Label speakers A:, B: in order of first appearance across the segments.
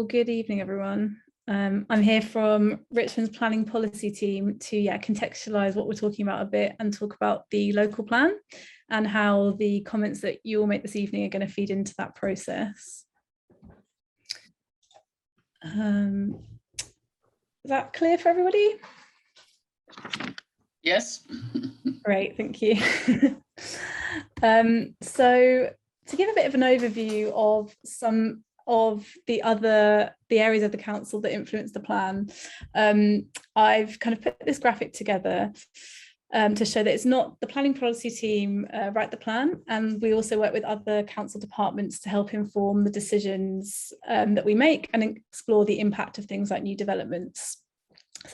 A: good evening, everyone. I'm here from Richmond's planning policy team to contextualise what we're talking about a bit and talk about the local plan and how the comments that you all make this evening are going to feed into that process. Is that clear for everybody?
B: Yes.
A: Great, thank you. So to give a bit of an overview of some of the areas of the council that influence the plan, I've kind of put this graphic together to show that it's not the planning policy team write the plan, and we also work with other council departments to help inform the decisions that we make and explore the impact of things like new developments.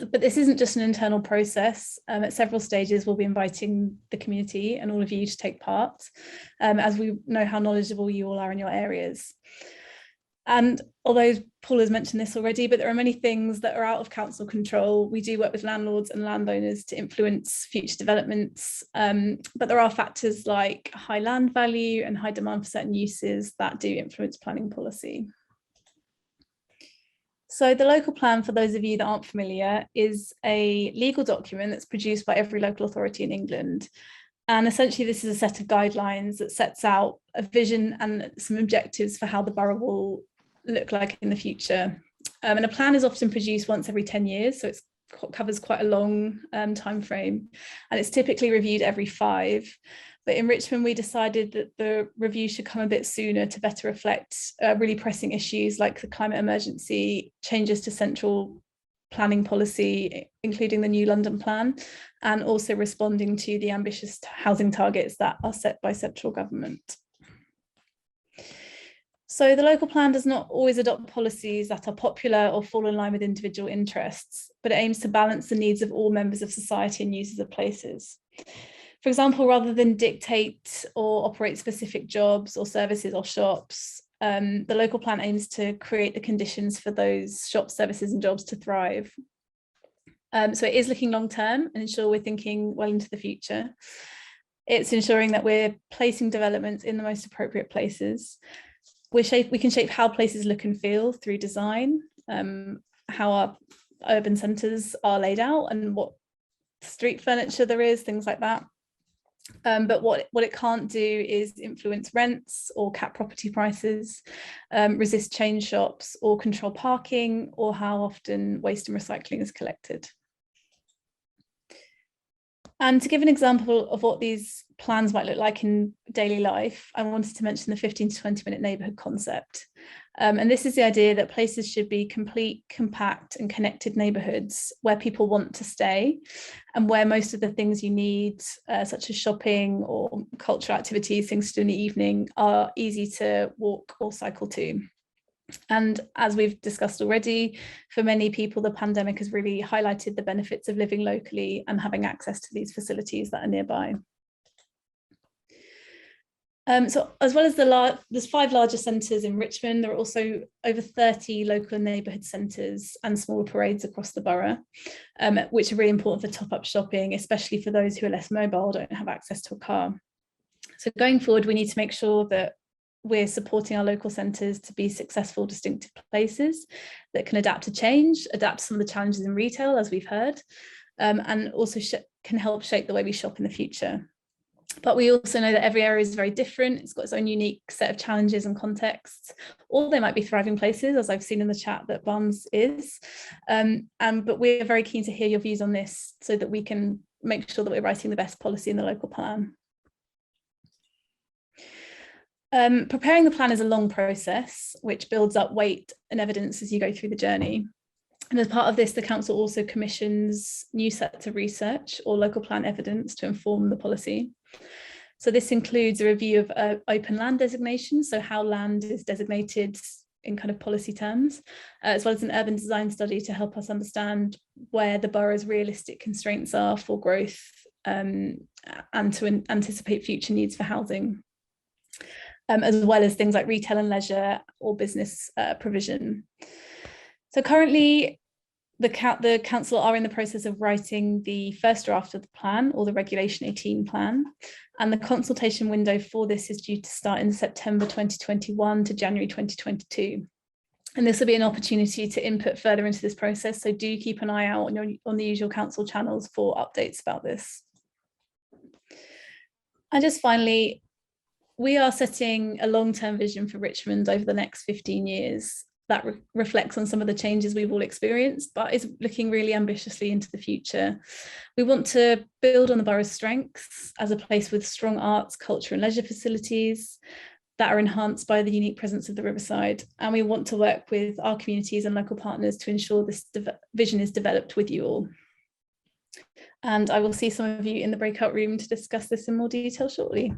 A: But this isn't just an internal process. At several stages, we'll be inviting the community and all of you to take part, as we know how knowledgeable you all are in your areas. And although Paul has mentioned this already, but there are many things that are out of council control. We do work with landlords and landowners to influence future developments, but there are factors like high land value and high demand for certain uses that do influence planning policy. So the local plan, for those of you that aren't familiar, is a legal document that's produced by every local authority in England. And essentially, this is a set of guidelines that sets out a vision and some objectives for how the borough will look like in the future. And a plan is often produced once every 10 years, so it covers quite a long time frame, and it's typically reviewed every 5. But in Richmond, we decided that the review should come a bit sooner to better reflect really pressing issues like the climate emergency, changes to central planning policy, including the new London plan, and also responding to the ambitious housing targets that are set by central government. So the local plan does not always adopt policies that are popular or fall in line with individual interests, but it aims to balance the needs of all members of society and users of places. For example, rather than dictate or operate specific jobs or services or shops, the local plan aims to create the conditions for those shops, services and jobs to thrive. So it is looking long term and ensure we're thinking well into the future. It's ensuring that we're placing developments in the most appropriate places. We can shape how places look and feel through design, how our urban centres are laid out and what street furniture there is, things like that. But what it can't do is influence rents or cap property prices, resist chain shops or control parking, or how often waste and recycling is collected. And to give an example of what these plans might look like in daily life, I wanted to mention the 15 to 20 minute neighbourhood concept. And this is the idea that places should be complete, compact and connected neighbourhoods where people want to stay and where most of the things you need, such as shopping or cultural activities, things to do in the evening, are easy to walk or cycle to. And as we've discussed already, for many people, the pandemic has really highlighted the benefits of living locally and having access to these facilities that are nearby. So as well as there's 5 larger centres in Richmond, there are also over 30 local and neighbourhood centres and smaller parades across the borough, which are really important for top-up shopping, especially for those who are less mobile, don't have access to a car. So going forward, we need to make sure that we're supporting our local centres to be successful, distinctive places that can adapt to change, adapt to some of the challenges in retail, as we've heard, and also can help shape the way we shop in the future. But we also know that every area is very different. It's got its own unique set of challenges and contexts, or they might be thriving places, as I've seen in the chat that Barnes is. But we're very keen to hear your views on this so that we can make sure that we're writing the best policy in the local plan. Preparing the plan is a long process, which builds up weight and evidence as you go through the journey. And as part of this, the council also commissions new sets of research or local plan evidence to inform the policy. So this includes a review of open land designation, so how land is designated in kind of policy terms, as well as an urban design study to help us understand where the borough's realistic constraints are for growth, and to anticipate future needs for housing, as well as things like retail and leisure or business provision. So currently, the council are in the process of writing the first draft of the plan, or the Regulation 18 plan, and the consultation window for this is due to start in September 2021 to January 2022. And this will be an opportunity to input further into this process. So do keep an eye out on the usual council channels for updates about this. And just finally, we are setting a long-term vision for Richmond over the next 15 years that reflects on some of the changes we've all experienced, but is looking really ambitiously into the future. We want to build on the borough's strengths as a place with strong arts, culture and leisure facilities that are enhanced by the unique presence of the Riverside. And we want to work with our communities and local partners to ensure this vision is developed with you all. And I will see some of you in the breakout room to discuss this in more detail shortly.